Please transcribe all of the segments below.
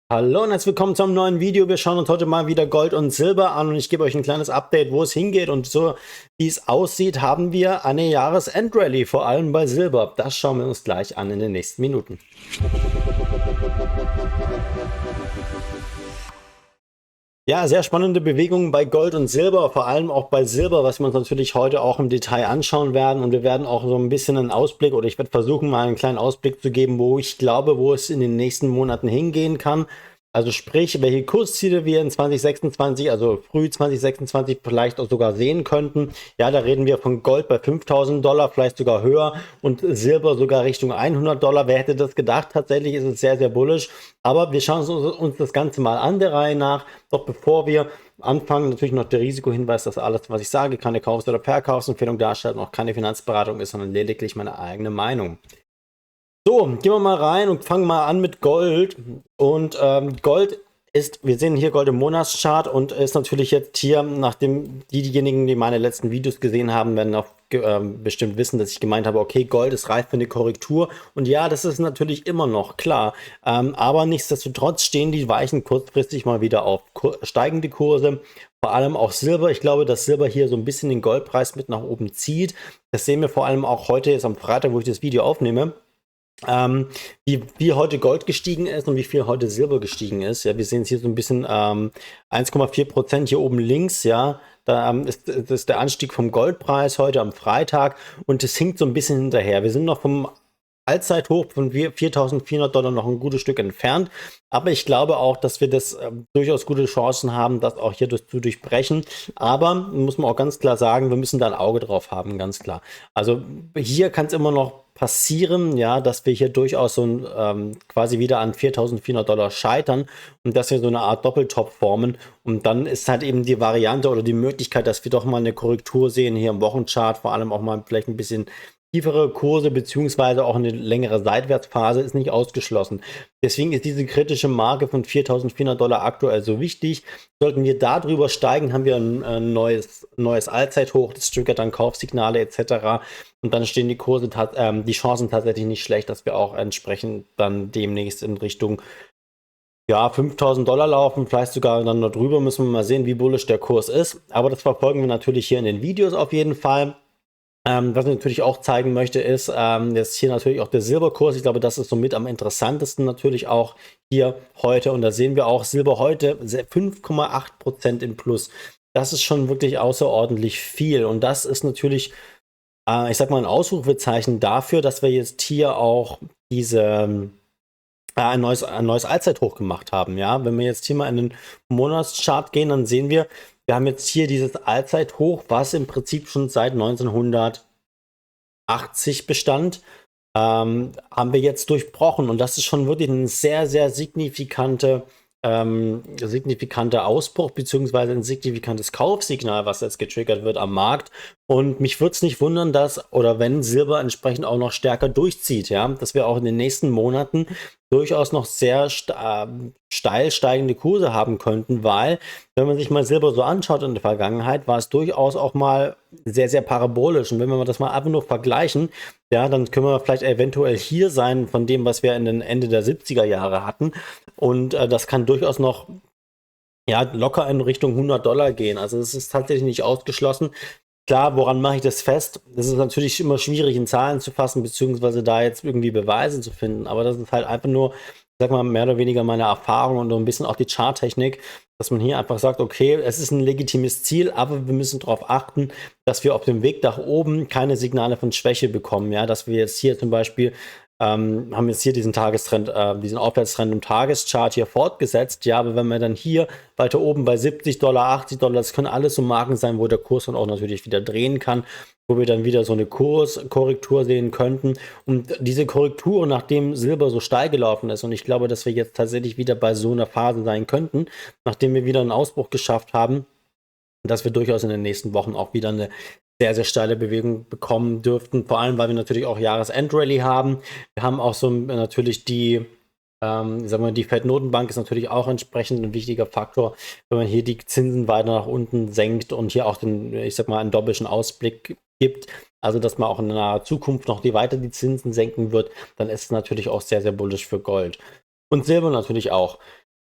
Hallo und herzlich willkommen zu einem neuen Video. Wir schauen uns heute mal wieder Gold und Silber an und ich gebe euch ein kleines Update, wo es hingeht. Und so wie es aussieht, haben wir eine Jahresendrallye, vor allem bei Silber. Das schauen wir uns gleich an in den nächsten Minuten. Ja, sehr spannende Bewegungen bei Gold und Silber, vor allem auch bei Silber, was wir uns natürlich heute auch im Detail anschauen werden. Und wir werden auch so ein bisschen einen Ausblick, oder ich werde versuchen, mal einen kleinen Ausblick zu geben, wo ich glaube, wo es in den nächsten Monaten hingehen kann. Also sprich, welche Kursziele wir in 2026, also früh 2026 vielleicht auch sogar sehen könnten. Ja, da reden wir von Gold bei 5.000 Dollar, vielleicht sogar höher und Silber sogar Richtung 100 Dollar. Wer hätte das gedacht? Tatsächlich ist es sehr, sehr bullisch. Aber wir schauen uns das Ganze mal an der Reihe nach. Doch bevor wir anfangen, natürlich noch der Risikohinweis, dass alles, was ich sage, keine Kaufs- oder Verkaufsempfehlung darstellt und auch keine Finanzberatung ist, sondern lediglich meine eigene Meinung. So, gehen wir mal rein und fangen mal an mit Gold. Und Gold ist, wir sehen hier Gold im Monatschart und ist natürlich jetzt hier, nachdem diejenigen, die meine letzten Videos gesehen haben, werden auch bestimmt wissen, dass ich gemeint habe, okay, Gold ist reif für eine Korrektur. Und ja, das ist natürlich immer noch klar. Aber nichtsdestotrotz stehen die Weichen kurzfristig mal wieder auf steigende Kurse. Vor allem auch Silber. Ich glaube, dass Silber hier so ein bisschen den Goldpreis mit nach oben zieht. Das sehen wir vor allem auch heute, jetzt am Freitag, wo ich das Video aufnehme. Wie heute Gold gestiegen ist und wie viel heute Silber gestiegen ist. Ja, wir sehen es hier so ein bisschen 1,4% hier oben links, ja. Da ist der Anstieg vom Goldpreis heute am Freitag und es hinkt so ein bisschen hinterher. Wir sind noch vom Allzeithoch von 4.400 Dollar noch ein gutes Stück entfernt. Aber ich glaube auch, dass wir das durchaus gute Chancen haben, das auch hier zu durchbrechen. Aber muss man auch ganz klar sagen, wir müssen da ein Auge drauf haben, ganz klar. Also hier kann es immer noch passieren, ja, dass wir hier durchaus so quasi wieder an 4.400 Dollar scheitern und dass wir so eine Art Doppeltop formen. Und dann ist halt eben die Variante oder die Möglichkeit, dass wir doch mal eine Korrektur sehen hier im Wochenchart, vor allem auch mal vielleicht ein bisschen tiefere Kurse beziehungsweise auch eine längere Seitwärtsphase ist nicht ausgeschlossen. Deswegen ist diese kritische Marke von 4.400 Dollar aktuell so wichtig. Sollten wir da drüber steigen, haben wir ein neues Allzeithoch, das triggert dann Kaufsignale etc. Und dann stehen die Kurse, die Chancen tatsächlich nicht schlecht, dass wir auch entsprechend dann demnächst in Richtung 5.000 Dollar laufen, vielleicht sogar dann noch drüber, müssen wir mal sehen, wie bullisch der Kurs ist. Aber das verfolgen wir natürlich hier in den Videos auf jeden Fall. Was ich natürlich auch zeigen möchte, ist jetzt hier natürlich auch der Silberkurs. Ich glaube, das ist somit am interessantesten natürlich auch hier heute. Und da sehen wir auch Silber heute 5,8% im Plus. Das ist schon wirklich außerordentlich viel. Und das ist natürlich, ich sag mal, ein Ausrufezeichen dafür, dass wir jetzt hier auch ein neues Allzeithoch gemacht haben. Ja, wenn wir jetzt hier mal in den Monatschart gehen, dann sehen wir haben jetzt hier dieses Allzeithoch, was im Prinzip schon seit 1980 bestand, haben wir jetzt durchbrochen. Und das ist schon wirklich ein sehr, sehr signifikanter Ausbruch, beziehungsweise ein signifikantes Kaufsignal, was jetzt getriggert wird am Markt. Und mich würde es nicht wundern, dass, oder wenn Silber entsprechend auch noch stärker durchzieht, ja, dass wir auch in den nächsten Monaten durchaus noch sehr steil steigende Kurse haben könnten, weil, wenn man sich mal Silber so anschaut in der Vergangenheit, war es durchaus auch mal sehr, sehr parabolisch. Und wenn wir das mal einfach nur vergleichen, ja, dann können wir vielleicht eventuell hier sein von dem, was wir in den Ende der 70er Jahre hatten. Und das kann durchaus noch locker in Richtung 100 Dollar gehen. Also es ist tatsächlich nicht ausgeschlossen. Klar, woran mache ich das fest? Das ist natürlich immer schwierig in Zahlen zu fassen, beziehungsweise da jetzt irgendwie Beweise zu finden. Aber das ist halt einfach nur, sag mal, mehr oder weniger meine Erfahrung und so ein bisschen auch die Charttechnik, dass man hier einfach sagt, okay, es ist ein legitimes Ziel, aber wir müssen darauf achten, dass wir auf dem Weg nach oben keine Signale von Schwäche bekommen. Ja, dass wir jetzt hier zum Beispiel haben jetzt hier diesen Tagestrend, diesen Aufwärtstrend im Tageschart hier fortgesetzt. Ja, aber wenn wir dann hier weiter oben bei 70 Dollar, 80 Dollar, das können alles so Marken sein, wo der Kurs dann auch natürlich wieder drehen kann, wo wir dann wieder so eine Kurskorrektur sehen könnten. Und diese Korrektur, nachdem Silber so steil gelaufen ist, und ich glaube, dass wir jetzt tatsächlich wieder bei so einer Phase sein könnten, nachdem wir wieder einen Ausbruch geschafft haben, dass wir durchaus in den nächsten Wochen auch wieder eine sehr, sehr steile Bewegung bekommen dürften. Vor allem, weil wir natürlich auch Jahresendrallye haben. Wir haben auch so natürlich die Fed-Notenbank ist natürlich auch entsprechend ein wichtiger Faktor, wenn man hier die Zinsen weiter nach unten senkt und hier auch einen doppelten Ausblick gibt. Also, dass man auch in naher Zukunft noch weiter die Zinsen senken wird, dann ist es natürlich auch sehr, sehr bullisch für Gold. Und Silber natürlich auch.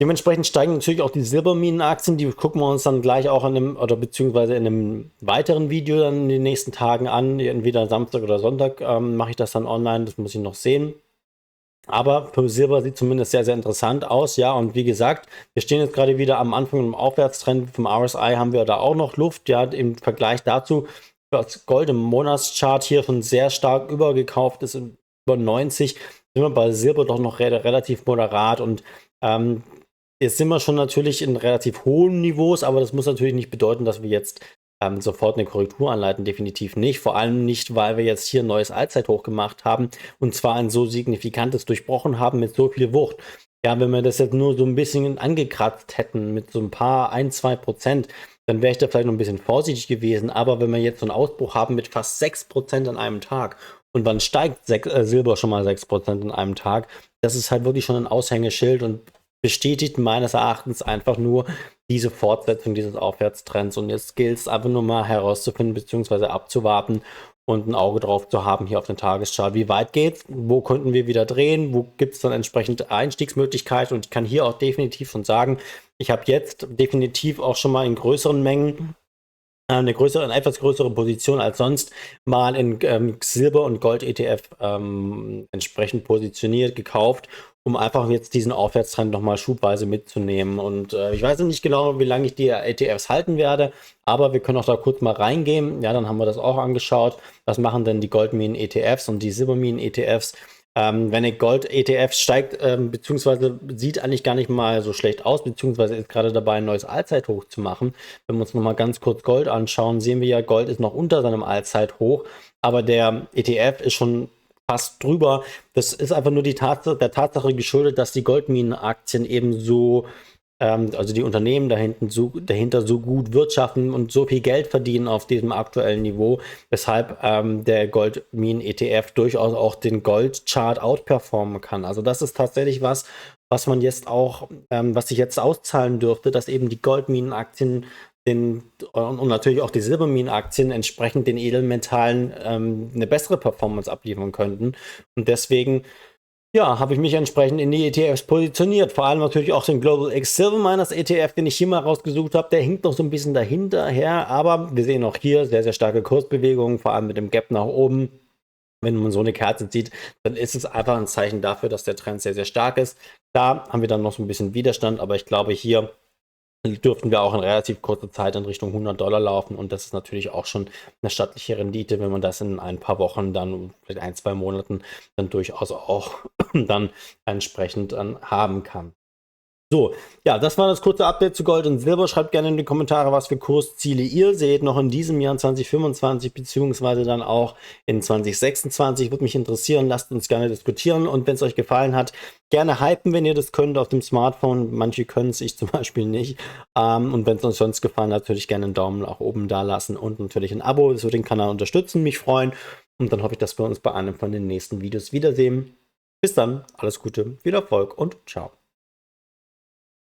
Dementsprechend steigen natürlich auch die Silberminenaktien, die gucken wir uns dann gleich auch in einem, oder beziehungsweise in einem weiteren Video dann in den nächsten Tagen an. Entweder Samstag oder Sonntag mache ich das dann online, das muss ich noch sehen. Aber für Silber sieht zumindest sehr, sehr interessant aus, ja. Und wie gesagt, wir stehen jetzt gerade wieder am Anfang im Aufwärtstrend. Vom RSI haben wir da auch noch Luft, ja. Im Vergleich dazu, das Gold im Monatschart hier schon sehr stark übergekauft ist, über 90, sind wir bei Silber doch noch relativ moderat. Und jetzt sind wir schon natürlich in relativ hohen Niveaus, aber das muss natürlich nicht bedeuten, dass wir jetzt sofort eine Korrektur anleiten, definitiv nicht. Vor allem nicht, weil wir jetzt hier ein neues Allzeithoch gemacht haben und zwar ein so signifikantes durchbrochen haben mit so viel Wucht. Ja, wenn wir das jetzt nur so ein bisschen angekratzt hätten mit so ein paar, 1-2%, dann wäre ich da vielleicht noch ein bisschen vorsichtig gewesen. Aber wenn wir jetzt so einen Ausbruch haben mit fast 6% an einem Tag und wann steigt Silber schon mal 6% an einem Tag, das ist halt wirklich schon ein Aushängeschild und bestätigt meines Erachtens einfach nur diese Fortsetzung dieses Aufwärtstrends. Und jetzt gilt es einfach nur mal herauszufinden bzw. abzuwarten und ein Auge drauf zu haben hier auf den Tageschart. Wie weit geht's? Wo könnten wir wieder drehen? Wo gibt es dann entsprechend Einstiegsmöglichkeiten? Und ich kann hier auch definitiv schon sagen, ich habe jetzt definitiv auch schon mal in größeren Mengen eine etwas größere Position als sonst mal in Silber- und Gold-ETF entsprechend positioniert, gekauft, um einfach jetzt diesen Aufwärtstrend nochmal schubweise mitzunehmen. Und ich weiß nicht genau, wie lange ich die ETFs halten werde, aber wir können auch da kurz mal reingehen. Ja, dann haben wir das auch angeschaut. Was machen denn die Goldminen-ETFs und die Silberminen-ETFs? Wenn der Gold-ETF steigt, beziehungsweise sieht eigentlich gar nicht mal so schlecht aus, beziehungsweise ist gerade dabei, ein neues Allzeithoch zu machen. Wenn wir uns nochmal ganz kurz Gold anschauen, sehen wir ja, Gold ist noch unter seinem Allzeithoch, aber der ETF ist schon fast drüber. Das ist einfach nur der Tatsache geschuldet, dass die Goldminenaktien eben so also die Unternehmen dahinter so gut wirtschaften und so viel Geld verdienen auf diesem aktuellen Niveau, weshalb der Goldminen-ETF durchaus auch den Goldchart outperformen kann. Also das ist tatsächlich was man jetzt auch, was sich jetzt auszahlen dürfte, dass eben die Goldminenaktien und natürlich auch die Silberminenaktien entsprechend den Edelmetallen eine bessere Performance abliefern könnten. Und deswegen ja, habe ich mich entsprechend in die ETFs positioniert. Vor allem natürlich auch den Global X Silver Miners ETF, den ich hier mal rausgesucht habe. Der hinkt noch so ein bisschen dahinter her, aber wir sehen auch hier sehr, sehr starke Kursbewegungen, vor allem mit dem Gap nach oben. Wenn man so eine Kerze sieht, dann ist es einfach ein Zeichen dafür, dass der Trend sehr, sehr stark ist. Da haben wir dann noch so ein bisschen Widerstand, aber ich glaube, hier dürften wir auch in relativ kurzer Zeit in Richtung $100 laufen und das ist natürlich auch schon eine stattliche Rendite, wenn man das in ein paar Wochen, dann vielleicht 1-2 Monaten dann durchaus auch dann entsprechend haben kann. So, ja, das war das kurze Update zu Gold und Silber. Schreibt gerne in die Kommentare, was für Kursziele ihr seht, noch in diesem Jahr 2025, beziehungsweise dann auch in 2026. Würde mich interessieren, lasst uns gerne diskutieren und wenn es euch gefallen hat, gerne hypen, wenn ihr das könnt auf dem Smartphone. Manche können es, ich zum Beispiel nicht. Und wenn es euch sonst gefallen hat, natürlich gerne einen Daumen nach oben da lassen und natürlich ein Abo, das würde den Kanal unterstützen, mich freuen. Und dann hoffe ich, dass wir uns bei einem von den nächsten Videos wiedersehen. Bis dann, alles Gute, viel Erfolg und ciao.